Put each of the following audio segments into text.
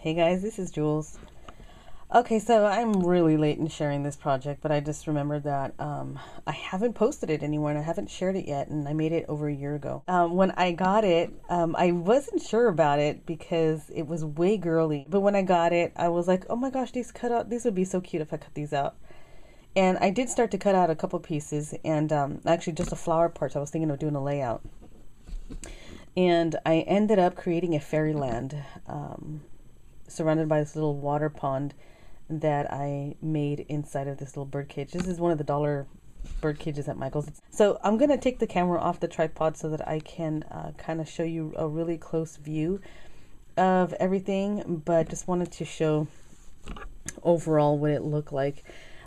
Hey guys, this is Jules. Okay, so I'm really late in sharing this project, but I just remembered that I haven't posted it anywhere and I haven't shared it yet, and I made it over a year ago. When I got it, I wasn't sure about it because it was way girly. But when I got it, I was like, oh my gosh, these would be so cute if I cut these out. And I did start to cut out a couple pieces, and actually just the flower parts. I was thinking of doing a layout. And I ended up creating a fairyland surrounded by this little water pond that I made inside of this little bird cage. This is one of the dollar bird cages at Michael's. So I'm going to take the camera off the tripod so that I can kind of show you a really close view of everything, but just wanted to show overall what it looked like.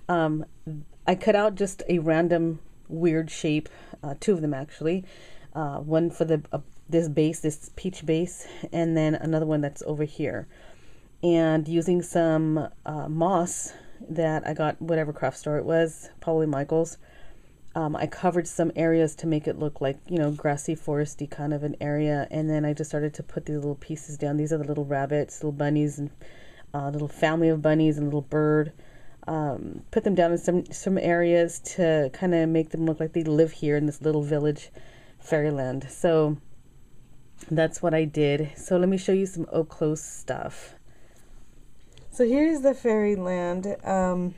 I cut out just a random weird shape, two of them actually. One for this base, this peach base, and then another one that's over here. And using some moss that I got whatever craft store it was, probably Michael's, I covered some areas to make it look like, you know, grassy, foresty kind of an area. And then I just started to put these little pieces down. These are the little rabbits, little bunnies, and little family of bunnies and little bird. Put them down in some areas to kind of make them look like they live here in this little village, Fairyland. So that's what I did. So let me show you some up close stuff. So here's the Fairyland, and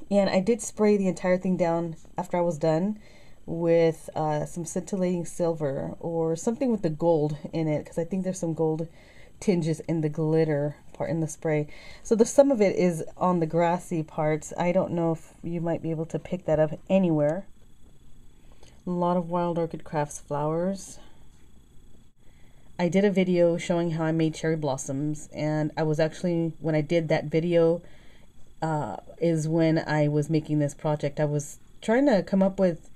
I did spray the entire thing down after I was done with some scintillating silver or something with the gold in it, because I think there's some gold tinges in the glitter part in the spray. So some of it is on the grassy parts. I don't know if you might be able to pick that up anywhere. A lot of Wild Orchid Crafts flowers. I did a video showing how I made cherry blossoms, and I was actually, when I did that video, is when I was making this project. I was trying to come up with,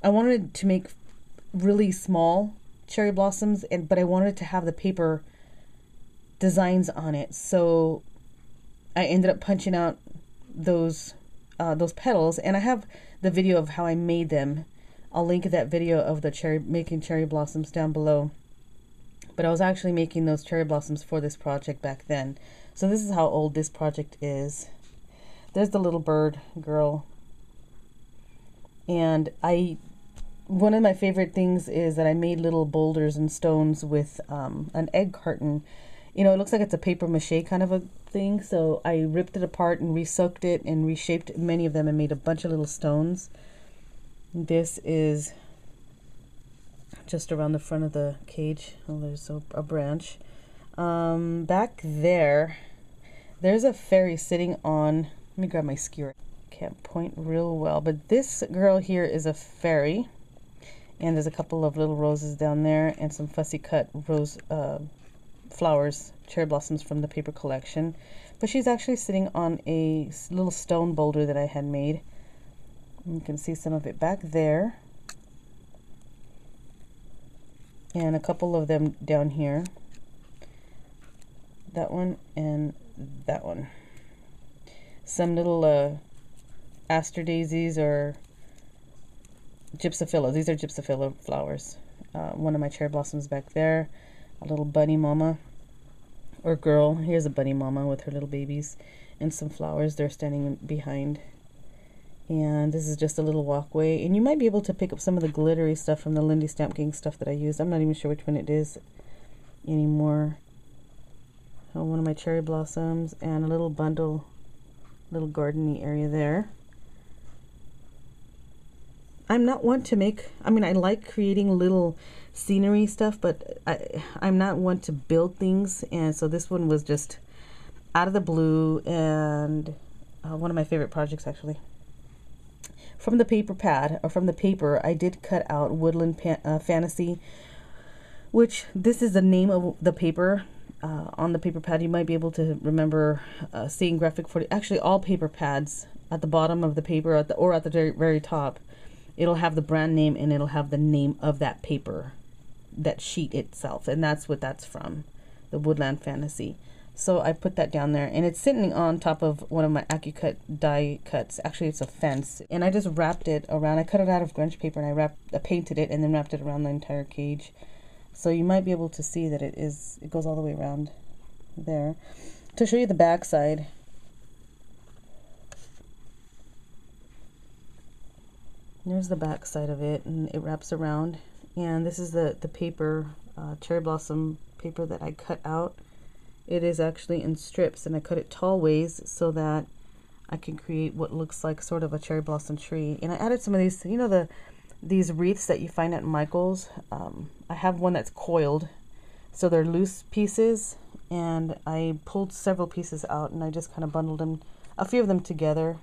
I wanted to make really small cherry blossoms, but I wanted to have the paper designs on it. So I ended up punching out those petals, and I have the video of how I made them. I'll link that video of the making cherry blossoms down below. But I was actually making those cherry blossoms for this project back then. So this is how old this project is. There's the little bird girl. And one of my favorite things is that I made little boulders and stones with an egg carton. You know, it looks like it's a paper mache kind of a thing. So I ripped it apart and re-soaked it and reshaped many of them and made a bunch of little stones. This is just around the front of the cage. Oh, there's a branch. Back there's a fairy sitting on, let me grab my skewer. Can't point real well, but this girl here is a fairy. And there's a couple of little roses down there and some fussy cut rose flowers, cherry blossoms from the paper collection. But she's actually sitting on a little stone boulder that I had made. You can see some of it back there. And a couple of them down here. That one and that one. Some little aster daisies or gypsophila. These are gypsophila flowers. One of my cherry blossoms back there. A little bunny mama or girl. Here's a bunny mama with her little babies and some flowers they're standing behind. And this is just a little walkway, and you might be able to pick up some of the glittery stuff from the Lindy Stamp Gang stuff that I used. I'm not even sure which one it is anymore. Oh, one of my cherry blossoms and a little bundle, little gardeny area there. I'm not one to make, I mean, I like creating little scenery stuff, but I'm not one to build things, and so this one was just out of the blue, and one of my favorite projects actually. From the paper pad, or from the paper, I did cut out Woodland Fantasy, which this is the name of the paper. On the paper pad, you might be able to remember seeing graphic 40. Actually, all paper pads at the bottom of the paper, or at the very, very top, it'll have the brand name and it'll have the name of that paper, that sheet itself, and that's what that's from, the Woodland Fantasy. So I put that down there, and it's sitting on top of one of my AccuCut die cuts. Actually, it's a fence, and I just wrapped it around. I cut it out of grunge paper, and I painted it and then wrapped it around the entire cage. So you might be able to see that it goes all the way around. there. To show you the back side, there's the back side of it, and it wraps around. And this is the paper, cherry blossom paper that I cut out. It is actually in strips, and I cut it tall ways so that I can create what looks like sort of a cherry blossom tree. And I added some of these, you know, these wreaths that you find at Michael's. I have one that's coiled, so they're loose pieces, and I pulled several pieces out, and I just kind of bundled them, a few of them together,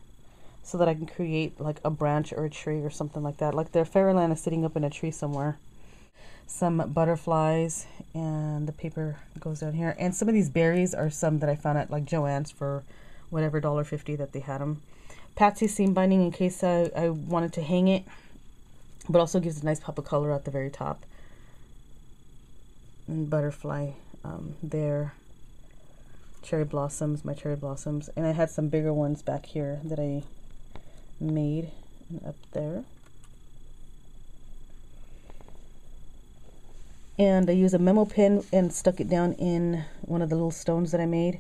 so that I can create like a branch or a tree or something like that. Like their Fairyland is sitting up in a tree somewhere. Some butterflies, and the paper goes down here. And some of these berries are some that I found at like Joann's for whatever $1.50 that they had them. Patsy seam binding in case I wanted to hang it, but also gives a nice pop of color at the very top. And butterfly there. Cherry blossoms, my cherry blossoms. And I had some bigger ones back here that I made, and up there. And I used a memo pen and stuck it down in one of the little stones that I made.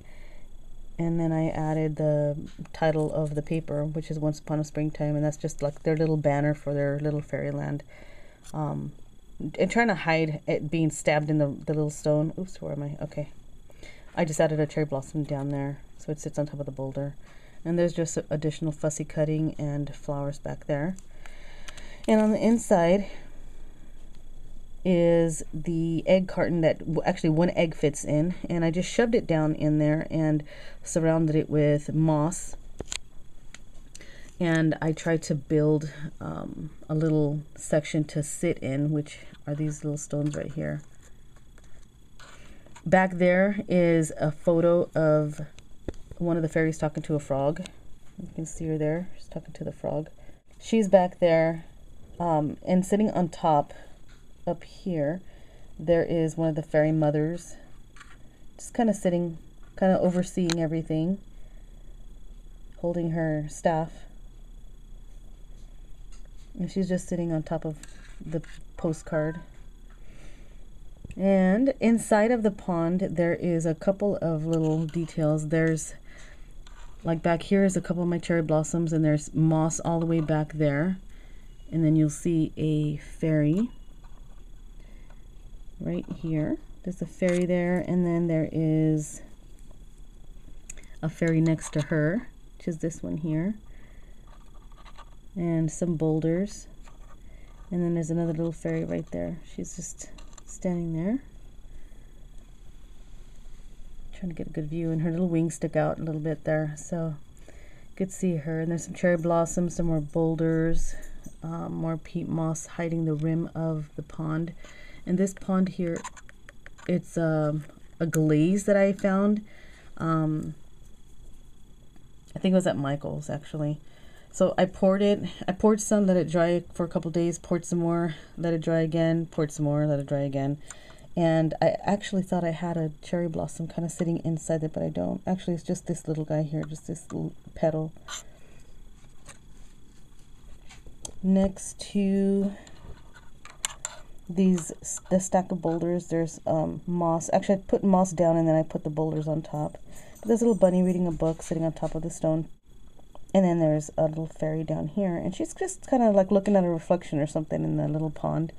And then I added the title of the paper, which is Once Upon a Springtime, and that's just like their little banner for their little Fairyland. And trying to hide it being stabbed in the little stone. Oops, where am I? Okay. I just added a cherry blossom down there, so it sits on top of the boulder. And there's just additional fussy cutting and flowers back there. And on the inside is the egg carton that actually one egg fits in, and I just shoved it down in there and surrounded it with moss. And I tried to build a little section to sit in, which are these little stones right here. Back there is a photo of one of the fairies talking to a frog. You can see her there. She's talking to the frog. She's back there, and sitting on top up here, there is one of the fairy mothers, just kind of sitting, kind of overseeing everything, holding her staff. And she's just sitting on top of the postcard. And inside of the pond, there is a couple of little details. There's, like back here is a couple of my cherry blossoms, and there's moss all the way back there. And then you'll see a fairy right here. There's a fairy there, and then there is a fairy next to her, which is this one here. And some boulders. And then there's another little fairy right there. She's just standing there. Trying to get a good view, and her little wings stick out a little bit there, so you could see her. And there's some cherry blossoms, some more boulders, more peat moss hiding the rim of the pond. And this pond here, it's a glaze that I found. I think it was at Michael's actually. So I poured some, let it dry for a couple days, poured some more, let it dry again, poured some more, let it dry again. And I actually thought I had a cherry blossom kind of sitting inside it, but I don't. Actually, it's just this little guy here, just this little petal. Next to the stack of boulders, there's moss. Actually, I put moss down and then I put the boulders on top. But there's a little bunny reading a book sitting on top of the stone. And then there's a little fairy down here, and she's just kind of like looking at a reflection or something in the little pond.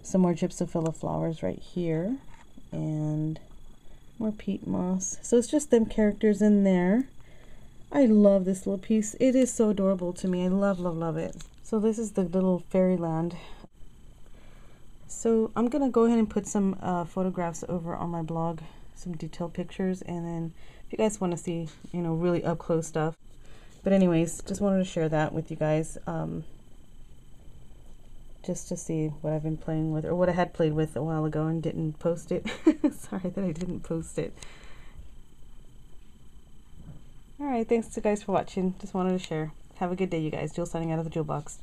Some more gypsophila flowers right here, and more peat moss. So it's just them characters in there. I love this little piece. It is so adorable to me. I love, love, love it. So this is the little Fairyland. So I'm gonna go ahead and put some photographs over on my blog, some detailed pictures, and then if you guys want to see, you know, really up close stuff. But anyways, just wanted to share that with you guys, just to see what I've been playing with, or what I had played with a while ago and didn't post it. Sorry that I didn't post it. Alright, thanks to you guys for watching. Just wanted to share. Have a good day, you guys. Jule signing out of the Jule box.